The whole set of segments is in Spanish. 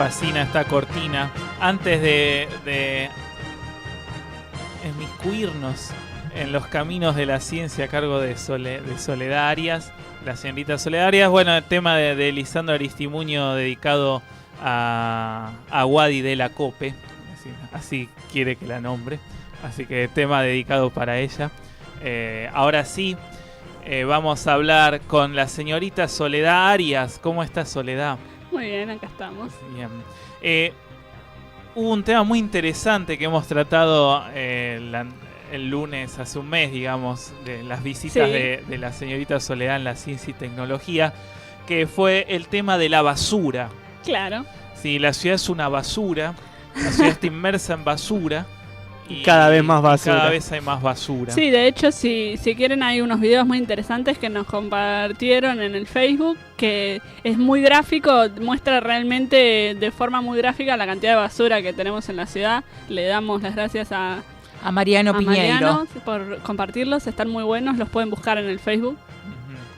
fascina esta cortina. Antes de inmiscuirnos en los caminos de la ciencia a cargo de Soledad Arias, la señorita Soledad Arias, bueno, el tema de Lisandro Aristimuño dedicado a Wadi de la Cope, así quiere que la nombre, así que tema dedicado para ella. Ahora sí, vamos a hablar con la señorita Soledad Arias. ¿Cómo está, Soledad? Muy bien, acá estamos. Bien. Hubo un tema muy interesante que hemos tratado el lunes, hace un mes, digamos, de las visitas de la señorita Soledad en la ciencia y tecnología, que fue el tema de la basura. Claro. Sí, la ciudad es una basura, la ciudad está inmersa en basura. Y cada vez más basura. Cada vez hay más basura. Sí, de hecho, si quieren, hay unos videos muy interesantes que nos compartieron en el Facebook, que es muy gráfico, muestra realmente de forma muy gráfica la cantidad de basura que tenemos en la ciudad. Le damos las gracias a Mariano Piñeiro por compartirlos, están muy buenos, los pueden buscar en el Facebook.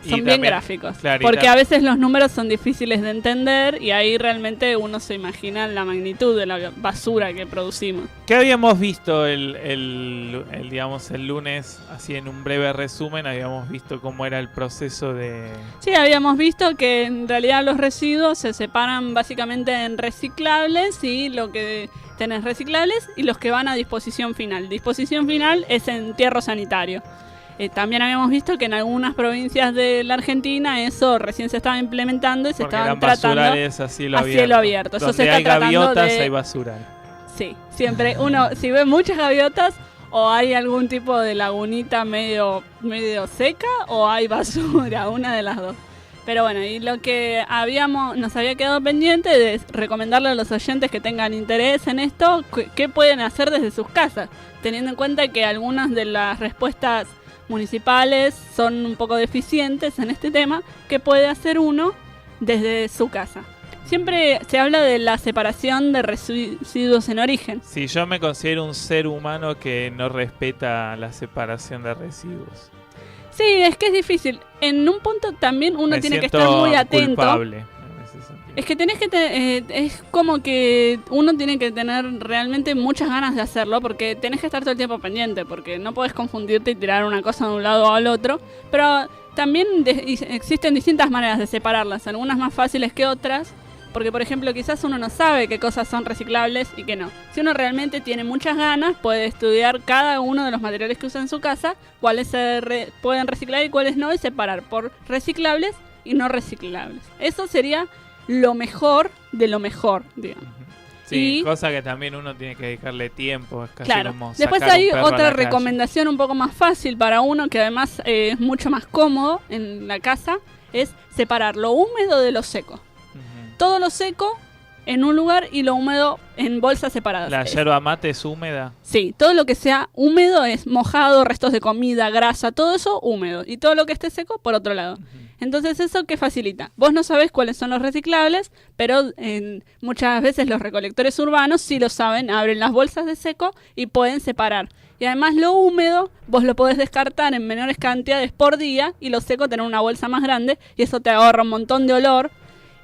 Son bien también, gráficos, claro, porque a veces los números son difíciles de entender y ahí realmente uno se imagina la magnitud de la basura que producimos. ¿Qué habíamos visto digamos, el lunes? Así en un breve resumen, habíamos visto cómo era el proceso de... Sí, habíamos visto que en realidad los residuos se separan básicamente en reciclables y lo que tenés reciclables y los que van a disposición final. Disposición final es entierro sanitario. También habíamos visto que en algunas provincias de la Argentina eso recién se estaba implementando y se estaban tratando a cielo abierto. Eso donde se está hay gaviotas, tratando hay basura. Sí, siempre uno, si ve muchas gaviotas, o hay algún tipo de lagunita medio seca, o hay basura, una de las dos. Pero bueno, y lo que nos había quedado pendiente de recomendarle a los oyentes que tengan interés en esto, qué pueden hacer desde sus casas, teniendo en cuenta que algunas de las respuestas municipales son un poco deficientes en este tema. ¿Qué puede hacer uno desde su casa? Siempre se habla de la separación de residuos en origen. Sí, yo me considero un ser humano que no respeta la separación de residuos. Sí, es que es difícil. En un punto también uno tiene que estar muy atento. Culpable. Es que es como que uno tiene que tener realmente muchas ganas de hacerlo, porque tenés que estar todo el tiempo pendiente, porque no podés confundirte y tirar una cosa de un lado al otro. Pero también existen distintas maneras de separarlas, algunas más fáciles que otras, porque por ejemplo quizás uno no sabe qué cosas son reciclables y qué no. Si uno realmente tiene muchas ganas, puede estudiar cada uno de los materiales que usa en su casa, cuáles se pueden reciclar y cuáles no, y separar por reciclables y no reciclables. Eso sería lo mejor de lo mejor, digamos. Sí, cosa que también uno tiene que dedicarle tiempo. Es casi claro. como Después hay otra recomendación un poco más fácil para uno, que además es mucho más cómodo en la casa, es separar lo húmedo de lo seco. Todo lo seco en un lugar y lo húmedo en bolsas separadas. ¿La yerba mate es húmeda? Sí, todo lo que sea húmedo es mojado, restos de comida, grasa, todo eso húmedo. Y todo lo que esté seco por otro lado. Entonces, ¿eso qué facilita? Vos no sabés cuáles son los reciclables, pero muchas veces los recolectores urbanos sí lo saben, abren las bolsas de seco y pueden separar. Y además lo húmedo, vos lo podés descartar en menores cantidades por día, y lo seco tener una bolsa más grande, y eso te ahorra un montón de olor.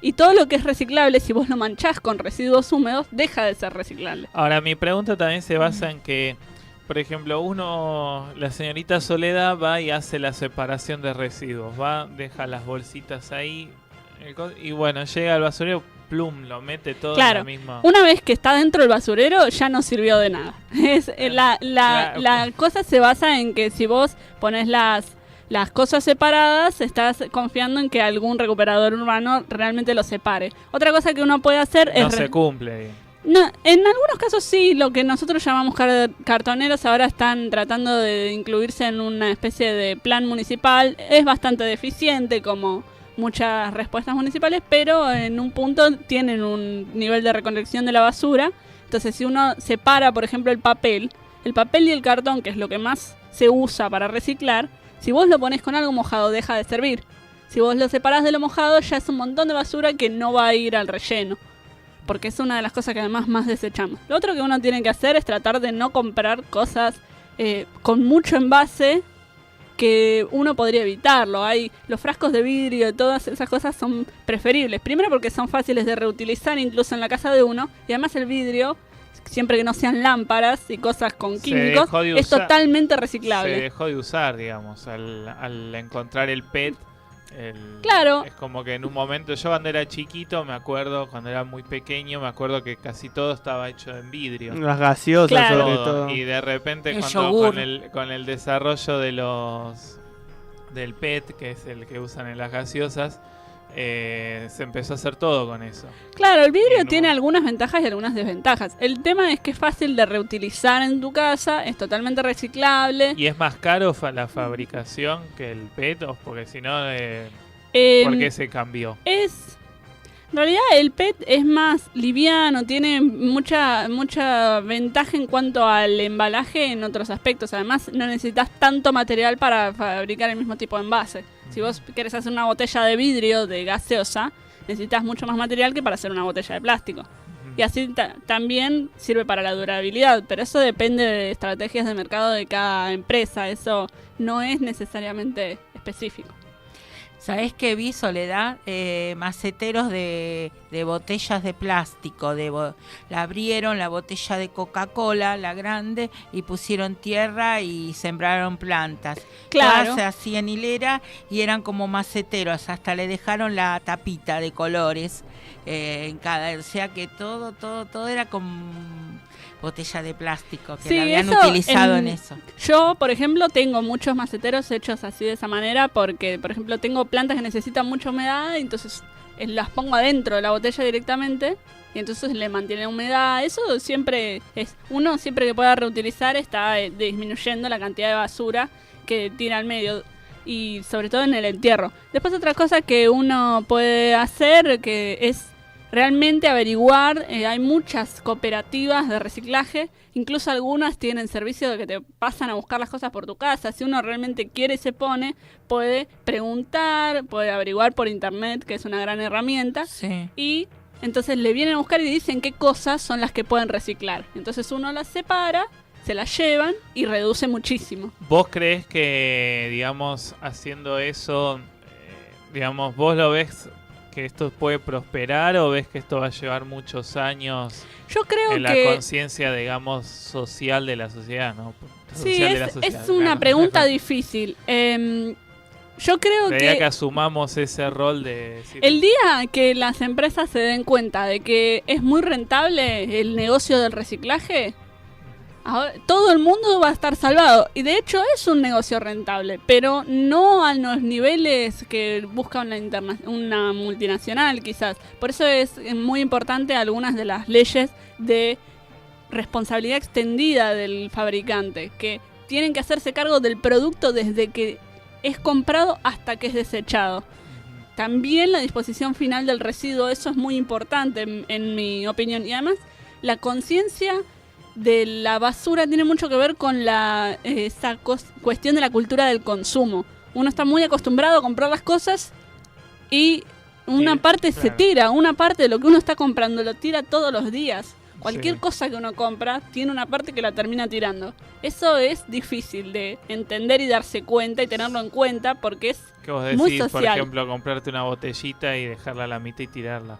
Y todo lo que es reciclable, si vos lo manchás con residuos húmedos, deja de ser reciclable. Ahora, mi pregunta también se basa en que, por ejemplo, la señorita Soledad va y hace la separación de residuos, deja las bolsitas ahí, y bueno, llega al basurero, plum, lo mete todo en la misma... Una vez que está dentro del basurero, ya no sirvió de nada. La cosa se basa en que si vos pones las cosas separadas, estás confiando en que algún recuperador urbano realmente lo separe. Otra cosa que uno puede hacer es... No se cumple. No, en algunos casos sí, lo que nosotros llamamos cartoneros ahora están tratando de incluirse en una especie de plan municipal. Es bastante deficiente como muchas respuestas municipales, pero en un punto tienen un nivel de recolección de la basura. Entonces, si uno separa, por ejemplo, el papel y el cartón, que es lo que más se usa para reciclar, si vos lo ponés con algo mojado, deja de servir. Si vos lo separás de lo mojado, ya es un montón de basura que no va a ir al relleno, porque es una de las cosas que además más desechamos. Lo otro que uno tiene que hacer es tratar de no comprar cosas con mucho envase que uno podría evitarlo. Hay los frascos de vidrio, todas esas cosas son preferibles. Primero porque son fáciles de reutilizar incluso en la casa de uno, y además el vidrio, siempre que no sean lámparas y cosas con químicos, es totalmente reciclable. Se dejó de usar, digamos, al encontrar el PET. Claro. Es como que en un momento, yo cuando era chiquito, me acuerdo, cuando era muy pequeño, me acuerdo que casi todo estaba hecho en vidrio. Las gaseosas, claro, sobre todo. Y de repente, con el desarrollo del PET, que es el que usan en las gaseosas, se empezó a hacer todo con eso. Claro, el vidrio tiene algunas ventajas y algunas desventajas. El tema es que es fácil de reutilizar en tu casa, es totalmente reciclable. ¿Y es más caro la fabricación que el PET? Porque si no, ¿por qué se cambió? En realidad el PET es más liviano, tiene mucha ventaja en cuanto al embalaje en otros aspectos. Además, no necesitas tanto material para fabricar el mismo tipo de envase. Si vos querés hacer una botella de vidrio de gaseosa, necesitas mucho más material que para hacer una botella de plástico. Y así también sirve para la durabilidad, pero eso depende de estrategias de mercado de cada empresa. Eso no es necesariamente específico. ¿Sabés qué vi, Soledad? Maceteros de botellas de plástico. La abrieron, la botella de Coca-Cola, la grande, y pusieron tierra y sembraron plantas. Claro. Todas así en hilera y eran como maceteros. Hasta le dejaron la tapita de colores en cada. O sea que todo era con botella de plástico, que la habían utilizado en eso. Yo, por ejemplo, tengo muchos maceteros hechos así de esa manera porque, por ejemplo, tengo plantas que necesitan mucha humedad y entonces las pongo adentro de la botella directamente y entonces le mantiene humedad. Eso siempre siempre que pueda reutilizar está disminuyendo la cantidad de basura que tira al medio y sobre todo en el entierro. Después otra cosa que uno puede hacer que es realmente averiguar, hay muchas cooperativas de reciclaje, incluso algunas tienen servicio de que te pasan a buscar las cosas por tu casa. Si uno realmente quiere y se pone, puede preguntar, puede averiguar por internet, que es una gran herramienta, sí. Y entonces le vienen a buscar y dicen qué cosas son las que pueden reciclar. Entonces uno las separa, se las llevan y reduce muchísimo. ¿Vos crees que, digamos, haciendo eso, digamos, vos lo ves que esto puede prosperar o ves que esto va a llevar muchos años? Yo creo en que la conciencia, digamos, social de la sociedad, ¿no? Sí, es una pregunta difícil. Yo creo que asumamos ese rol de decir, el día que las empresas se den cuenta de que es muy rentable el negocio del reciclaje, ahora, todo el mundo va a estar salvado. Y de hecho es un negocio rentable, pero no a los niveles que busca una multinacional quizás. Por eso es muy importante algunas de las leyes de responsabilidad extendida del fabricante, que tienen que hacerse cargo del producto desde que es comprado hasta que es desechado. También la disposición final del residuo, eso es muy importante en mi opinión. Y además la conciencia de la basura tiene mucho que ver con esa cuestión de la cultura del consumo. Uno está muy acostumbrado a comprar las cosas y una parte se tira, una parte de lo que uno está comprando lo tira todos los días. Cualquier cosa que uno compra tiene una parte que la termina tirando. Eso es difícil de entender y darse cuenta y tenerlo en cuenta porque es ¿qué vos decís, muy social. Por ejemplo, comprarte una botellita y dejarla a la mitad y tirarla?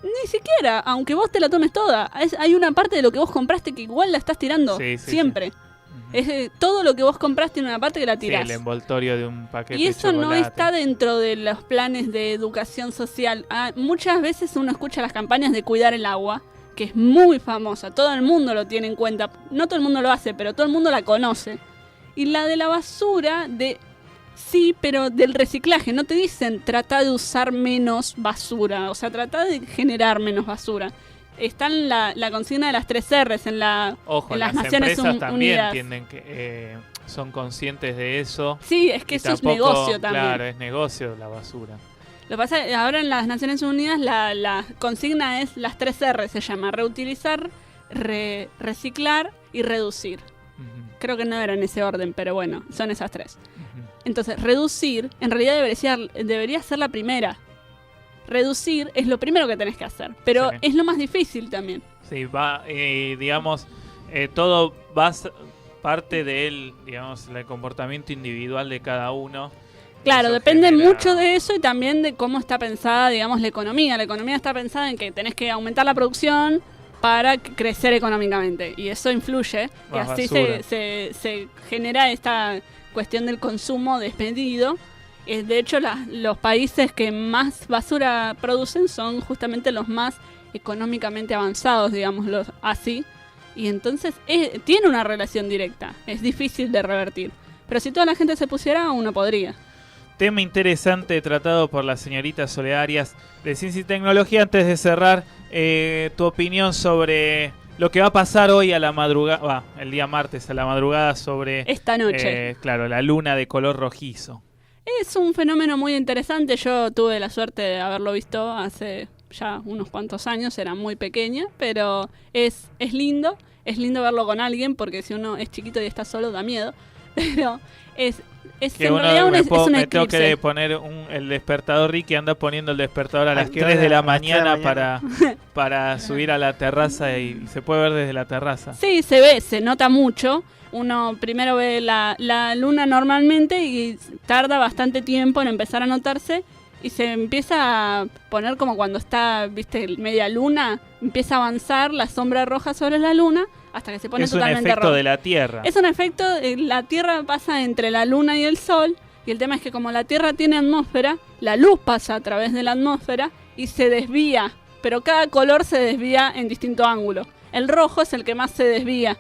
Ni siquiera, aunque vos te la tomes toda. Hay una parte de lo que vos compraste que igual la estás tirando, siempre. Sí. Todo lo que vos compraste tiene una parte que la tirás. Sí, el envoltorio de un paquete de y eso chocolate. No está dentro de los planes de educación social. Muchas veces uno escucha las campañas de cuidar el agua, que es muy famosa, todo el mundo lo tiene en cuenta. No todo el mundo lo hace, pero todo el mundo la conoce. Y la de la basura, sí, pero del reciclaje. No te dicen trata de usar menos basura, o sea, trata de generar menos basura. Está en la consigna de las 3 R's en las Naciones empresas también Unidas. Entienden que son conscientes de eso. Sí, es que eso es negocio también. Claro, es negocio la basura. Lo que pasa es que ahora en las Naciones Unidas la consigna es las 3 R, se llama reutilizar, reciclar y reducir. Creo que no era en ese orden, pero bueno, son esas 3. Entonces, reducir en realidad debería ser la primera. Reducir es lo primero que tenés que hacer, pero es lo más difícil también. Sí, digamos, todo parte del, digamos, el comportamiento individual de cada uno. Claro, Eso depende genera- mucho de eso y también de cómo está pensada, digamos, la economía. La economía está pensada en que tenés que aumentar la producción para crecer económicamente. Y eso influye. Y Más así basura. se genera esta cuestión del consumo desmedido. De hecho, los países que más basura producen son justamente los más económicamente avanzados, digámoslo así. Y entonces tiene una relación directa. Es difícil de revertir. Pero si toda la gente se pusiera, uno podría. Tema interesante tratado por la señorita Soledad Arias de Ciencia y Tecnología. Antes de cerrar, tu opinión sobre lo que va a pasar hoy a la madrugada, el día martes a la madrugada sobre, Esta noche. claro, la luna de color rojizo. Es un fenómeno muy interesante. Yo tuve la suerte de haberlo visto hace ya unos cuantos años. Era muy pequeña, pero es lindo. Es lindo verlo con alguien porque si uno es chiquito y está solo da miedo. Pero es Que en uno realidad me, es un me tengo que eclipse. poner el despertador. Ricky anda poniendo el despertador a las 3 3 de la a las 3 de la mañana para subir a la terraza y se puede ver desde la terraza. Sí, se ve, se nota mucho. Uno primero ve la luna normalmente y tarda bastante tiempo en empezar a notarse y se empieza a poner como cuando está, viste, media luna, empieza a avanzar la sombra roja sobre la luna hasta que se pone Es un totalmente efecto roja. de la Tierra. Es un efecto, la Tierra pasa entre la luna y el sol y el tema es que como la Tierra tiene atmósfera, la luz pasa a través de la atmósfera y se desvía, pero cada color se desvía en distinto ángulo. El rojo es el que más se desvía.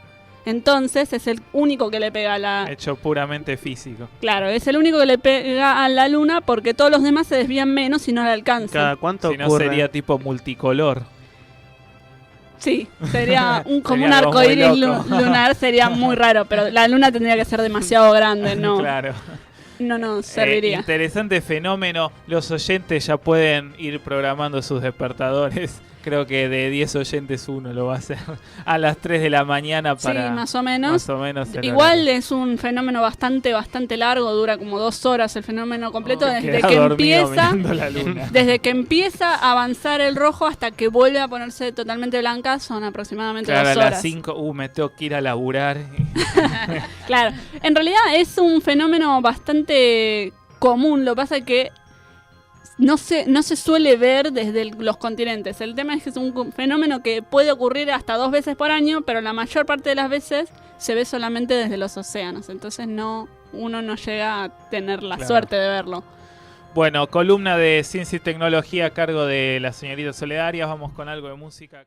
Entonces es el único que le pega a la... Hecho puramente físico. Claro, es el único que le pega a la luna porque todos los demás se desvían menos y no le alcanzan. ¿Cada cuánto Si no ocurre? sería tipo multicolor. Sí, sería como Sería un algo muy arcoíris loco. lunar, sería muy raro, pero la luna tendría que ser demasiado grande, no, Claro. no nos serviría. Interesante fenómeno. Los oyentes ya pueden ir programando sus despertadores. Creo que de 10 oyentes uno lo va a hacer a las 3 de la mañana para Sí, más o menos. más o menos el Igual horario. es un fenómeno bastante largo, dura como 2 horas el fenómeno completo desde Queda que dormido empieza. mirando la luna. Desde que empieza a avanzar el rojo hasta que vuelve a ponerse totalmente blanca son aproximadamente Claro, a 2 horas. las 5, me tengo que ir a laburar. Claro, en realidad es un fenómeno bastante común, lo que pasa es que no se suele ver desde los continentes. El tema es que es un fenómeno que puede ocurrir hasta 2 veces por año, pero la mayor parte de las veces se ve solamente desde los océanos. Entonces uno no llega a tener la Claro. suerte de verlo. Bueno, columna de Ciencia y Tecnología a cargo de la señorita Soledad Arias. Vamos con algo de música.